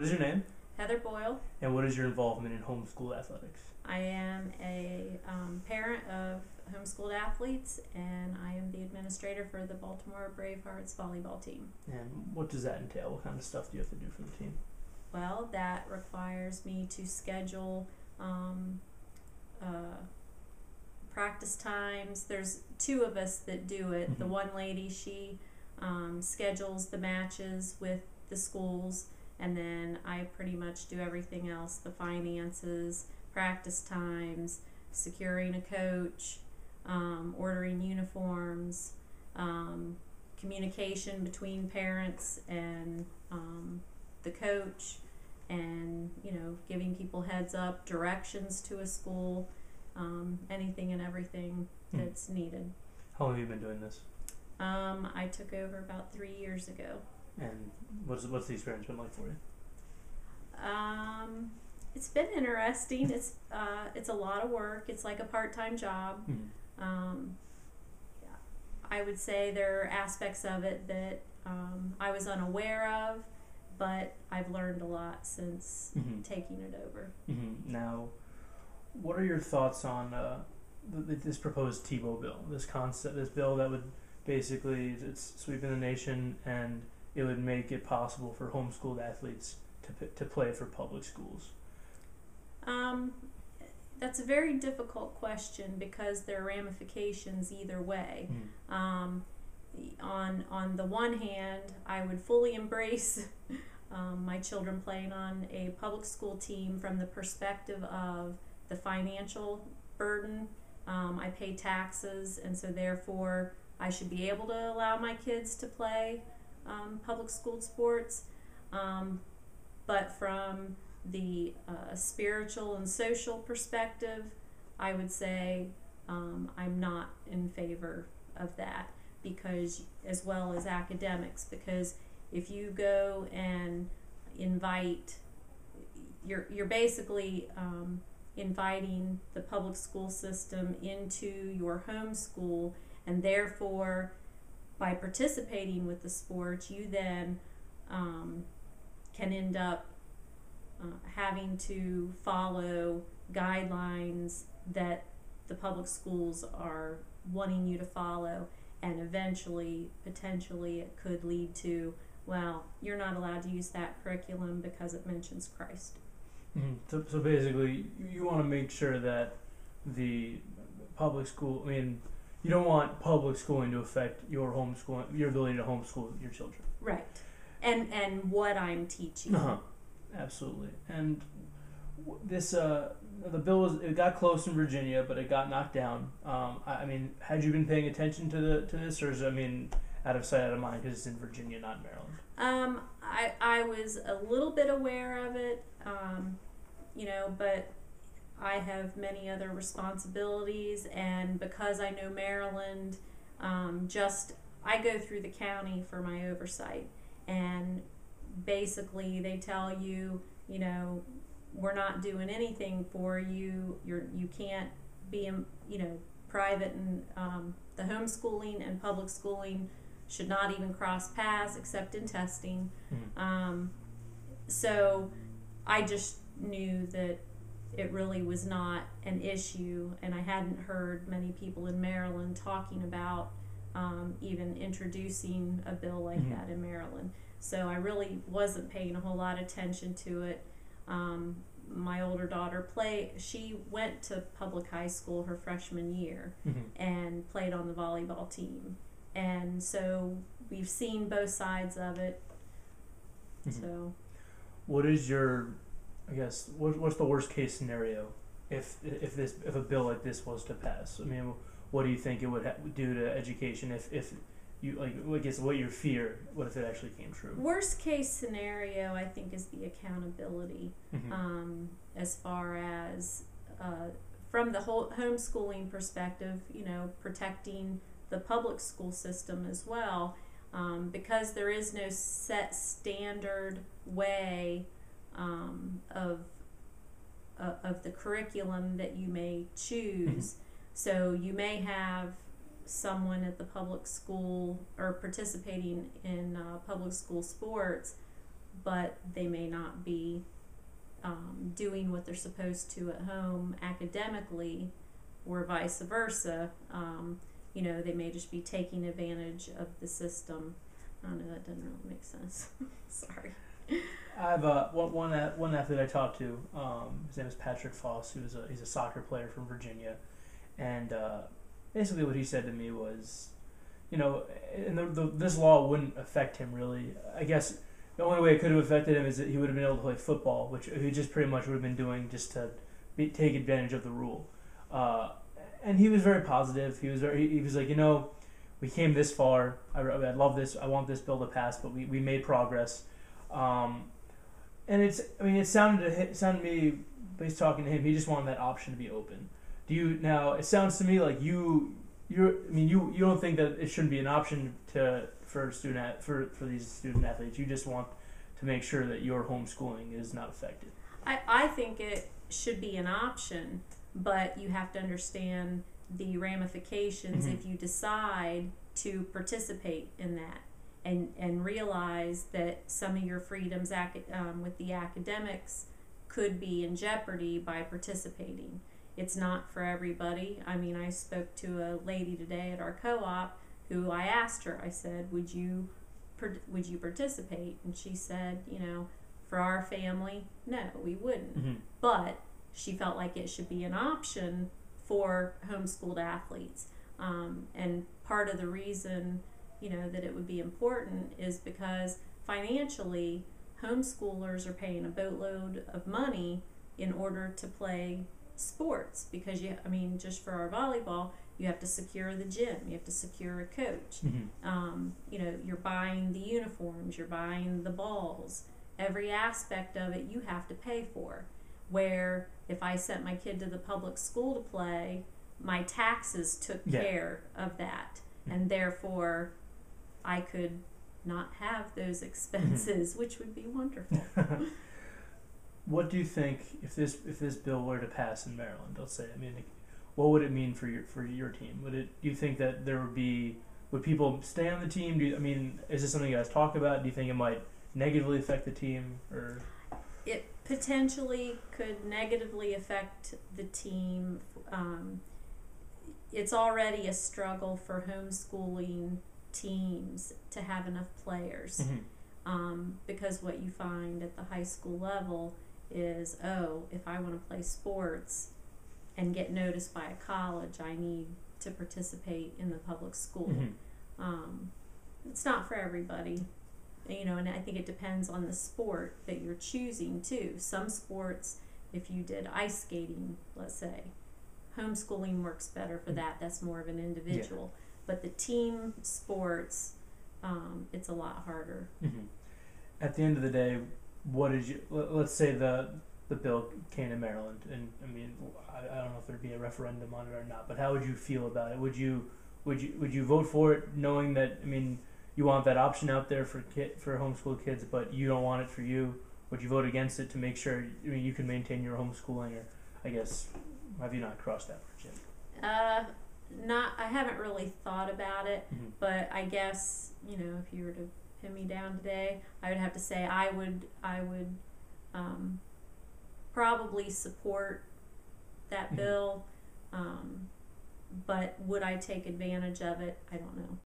What is your name? Heather Boyle. And what is your involvement in homeschool athletics? I am a parent of homeschooled athletes, and I am the administrator for the Baltimore Bravehearts volleyball team. And what does that entail? What kind of stuff do you have to do for the team? Well, that requires me to schedule practice times. There's two of us that do it. The one lady, she schedules the matches with the schools, and then I pretty much do everything else: the finances, practice times, securing a coach, ordering uniforms, communication between parents and the coach, and giving people heads up, directions to a school, anything and everything that's needed. How long have you been doing this? I took over about 3 years ago. And what's the experience been like for you? It's been interesting. It's a lot of work. It's like a part-time job. I would say there are aspects of it that I was unaware of, but I've learned a lot since taking it over. Now, what are your thoughts on this proposed Tebow bill? This bill that would basically, it's sweeping the nation, and it would make it possible for homeschooled athletes to play for public schools. That's a very difficult question because there are ramifications either way. On the one hand, I would fully embrace my children playing on a public school team from the perspective of the financial burden. I pay taxes, and so therefore I should be able to allow my kids to play public school sports. But from the spiritual and social perspective, I would say I'm not in favor of that, because, as well as academics, because if you go and invite, you're basically inviting the public school system into your homeschool, and therefore by participating with the sports, you then can end up having to follow guidelines that the public schools are wanting you to follow, and eventually, potentially, it could lead to, well, you're not allowed to use that curriculum because it mentions Christ. So basically, you want to make sure that the public school, you don't want public schooling to affect your ability to homeschool your children. Right. And what I'm teaching. Absolutely. And this the bill it got close in Virginia, but it got knocked down. Had you been paying attention to this, or is it, out of sight, out of mind, because it's in Virginia, not Maryland? I was a little bit aware of it, but I have many other responsibilities, and because I know Maryland, I go through the county for my oversight, and basically they tell you, we're not doing anything for you. You can't be, private, and the homeschooling and public schooling should not even cross paths except in testing. So I just knew that it really was not an issue, and I hadn't heard many people in Maryland talking about even introducing a bill like that in Maryland. So I really wasn't paying a whole lot of attention to it. My older daughter she went to public high school her freshman year and played on the volleyball team. And so we've seen both sides of it. So what is what's the worst case scenario if a bill like this was to pass? What do you think it would do to education if you what your fear? What if it actually came true? Worst case scenario, I think, is the accountability. As far as from the whole homeschooling perspective, protecting the public school system as well, because there is no set standard way of the curriculum that you may choose. So you may have someone at the public school or participating in public school sports, but they may not be doing what they're supposed to at home academically, or vice versa. They may just be taking advantage of the system. I don't know, that doesn't really make sense. Sorry. I have one athlete I talked to. His name is Patrick Foss. He's a soccer player from Virginia, and basically what he said to me was, this law wouldn't affect him really. I guess the only way it could have affected him is that he would have been able to play football, which he just pretty much would have been doing just to take advantage of the rule. And he was very positive. He was like, we came this far. I love this. I want this bill to pass, but we made progress. And it sounded to me, based talking to him, he just wanted that option to be open. It sounds to me like you don't think that it shouldn't be an option for these student athletes. You just want to make sure that your homeschooling is not affected. I think it should be an option, but you have to understand the ramifications if you decide to participate in that, and realize that some of your freedoms with the academics could be in jeopardy by participating. It's not for everybody. I spoke to a lady today at our co-op who I asked her, I said, would you participate? And she said, for our family, no, we wouldn't. But she felt like it should be an option for homeschooled athletes. And part of the reason, that it would be important is because financially, homeschoolers are paying a boatload of money in order to play sports, because just for our volleyball, you have to secure the gym, you have to secure a coach. You're buying the uniforms, you're buying the balls, every aspect of it you have to pay for. Where if I sent my kid to the public school to play, my taxes took care of that, and therefore I could not have those expenses, which would be wonderful. What do you think if this bill were to pass in Maryland? Let's say, what would it mean for your team? Do you think that would people stay on the team? Is this something you guys talk about? Do you think it might negatively affect the team, or? It potentially could negatively affect the team. It's already a struggle for homeschooling teams to have enough players, because what you find at the high school level is, if I want to play sports and get noticed by a college, I need to participate in the public school. It's not for everybody. And I think it depends on the sport that you're choosing too. Some sports, if you did ice skating, let's say, homeschooling works better for that. That's more of an individual. But the team sports, it's a lot harder. At the end of the day, let's say the bill came to Maryland, and I don't know if there'd be a referendum on it or not, but how would you feel about it? Would you vote for it, knowing that you want that option out there for homeschool kids, but you don't want it for you? Would you vote against it to make sure you can maintain your homeschooling, or I guess have you not crossed that bridge yet? I haven't really thought about it, but I guess if you were to pin me down today, I would have to say I would probably support that bill, but would I take advantage of it? I don't know.